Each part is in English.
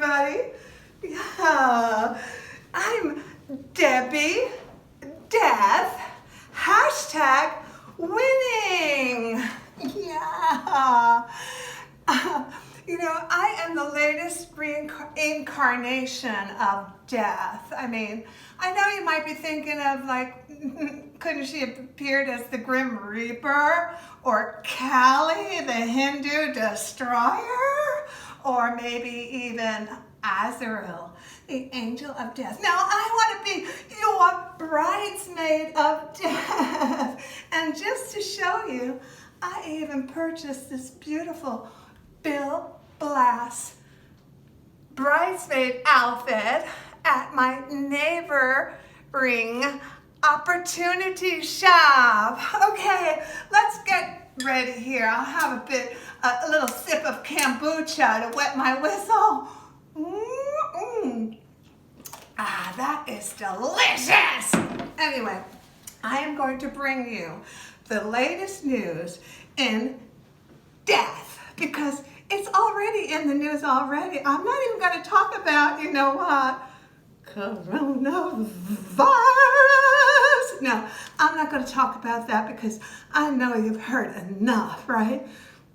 everybody. Yeah, I'm Debi Death, hashtag winning. Yeah. I am the latest reincarnation of death. I mean, I know you might be thinking of couldn't she have appeared as the Grim Reaper or Kali, the Hindu destroyer, or maybe even Azrael, the angel of death. Now, I want to be your bridesmaid of death. And just to show you, I even purchased this beautiful Bill Blass bridesmaid outfit at my neighboring opportunity shop. Okay, let's get ready here. I'll have a little sip of kombucha to wet my whistle. Ah, that is delicious. Anyway, I am going to bring you the latest news in death, because it's already in the news already. I'm not even going to talk about, you know what, coronavirus. No, I'm not going to talk about that because I know you've heard enough, right?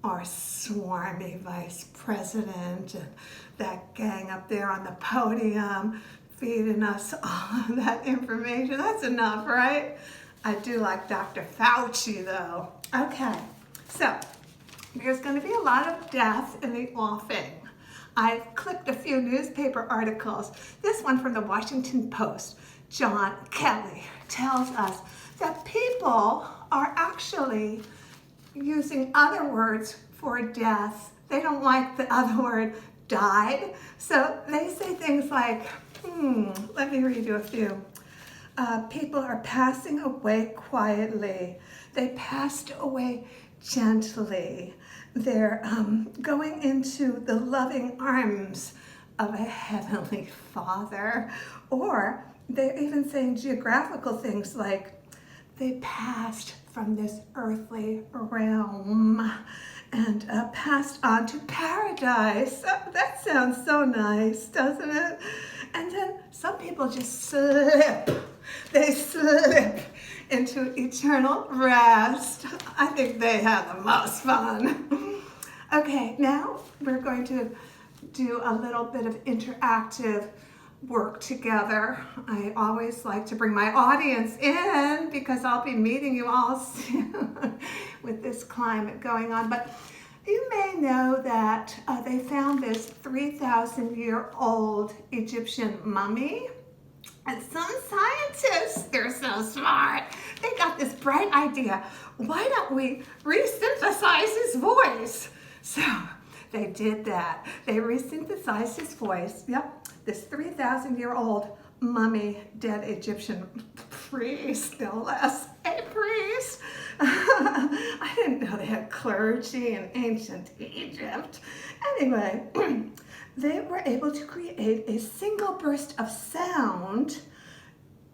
Our swarmy vice president and that gang up there on the podium feeding us all of that information. That's enough, right? I do like Dr. Fauci, though. Okay, so there's going to be a lot of death in the offing. I've clipped a few newspaper articles. This one from the Washington Post. John Kelly tells us that people are actually using other words for death. They don't like the other word, died. So they say things like, let me read you a few. People are passing away quietly. They passed away gently. They're going into the loving arms of a heavenly Father. Or they're even saying geographical things like they passed from this earthly realm and passed on to paradise. That sounds so nice, doesn't it? And then some people just slip. They slip into eternal rest. I think they have the most fun. Okay, now we're going to do a little bit of interactive work together. I always like to bring my audience in because I'll be meeting you all soon with this climate going on. But you may know that they found this 3,000-year-old Egyptian mummy. And some scientists, they're so smart, they got this bright idea. Why don't we resynthesize his voice? So they did that. They resynthesized his voice. Yep, this 3,000-year-old mummy, dead Egyptian priest, no less, a priest. I didn't know they had clergy in ancient Egypt. Anyway, they were able to create a single burst of sound,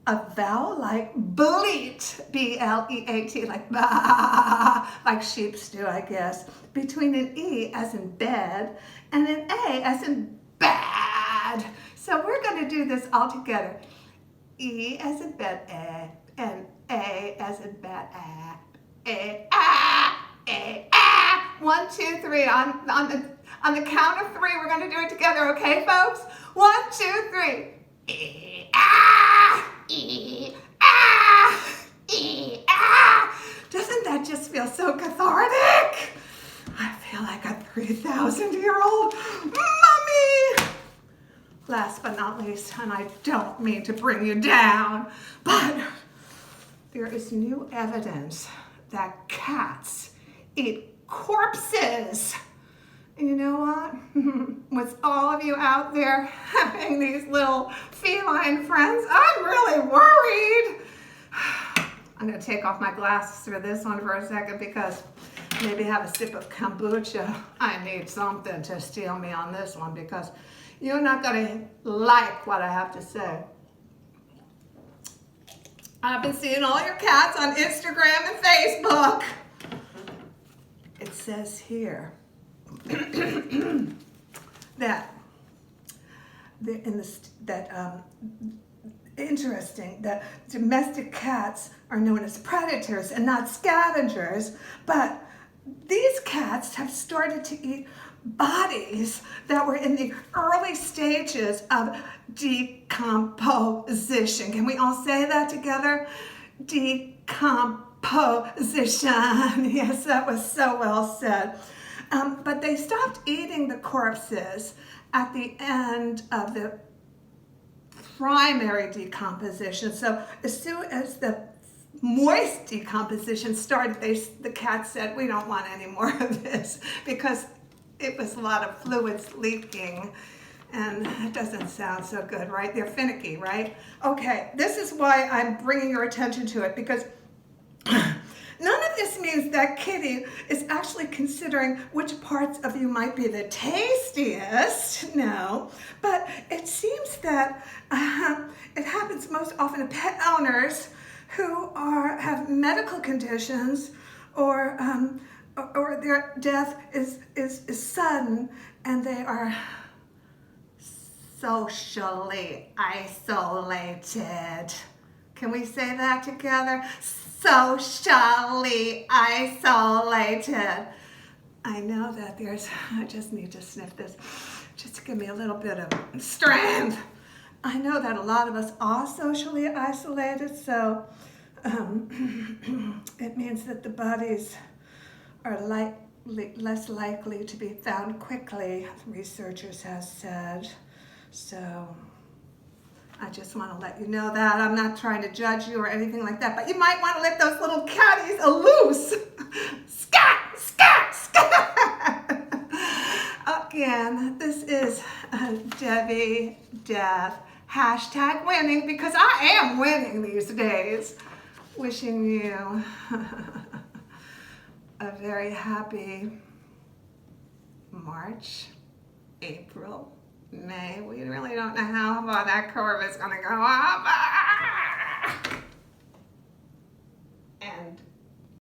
a vowel like bleat, B-L-E-A-T, like bah, like sheeps do, I guess, between an E as in bed and an A as in bad. So we're going to do this all together. E as in bed, and A as in bad, A, 1, 2, 3. On the count of 3, we're going to do it together, okay, folks? 1, 2, 3. E, E, E, Doesn't that just feel so cathartic? I feel like a 3,000-year-old mummy. Last but not least, and I don't mean to bring you down, but there is new evidence that cats eat corpses. And you know what? With all of you out there having these little feline friends, I'm really worried. I'm going to take off my glasses for this one for a second because maybe have a sip of kombucha. I need something to steal me on this one because you're not going to like what I have to say. I've been seeing all your cats on Instagram and Facebook. It says here that interesting that domestic cats are known as predators and not scavengers, but these cats have started to eat bodies that were in the early stages of decomposition. Can we all say that together? Decomposition. Yes, that was so well said. But they stopped eating the corpses at the end of the primary decomposition. So as soon as the moist decomposition started, the cat said, we don't want any more of this, because it was a lot of fluids leaking, and it doesn't sound so good, right? They're finicky, right? Okay, this is why I'm bringing your attention to it, because none of this means that Kitty is actually considering which parts of you might be the tastiest, no, but it seems that it happens most often to pet owners who have medical conditions, or their death is sudden, and they are socially isolated. Can we say that together? Socially isolated. I know that I just need to sniff this just to give me a little bit of strength. I know that a lot of us are socially isolated, so it means that the bodies are less likely to be found quickly, researchers have said. So I just want to let you know that. I'm not trying to judge you or anything like that, but you might want to let those little catties loose. Scat, scat, scat. Again, this is Debi Death. Hashtag winning, because I am winning these days. Wishing you a very happy March, April, May. We really don't know how far that curve is going to go up.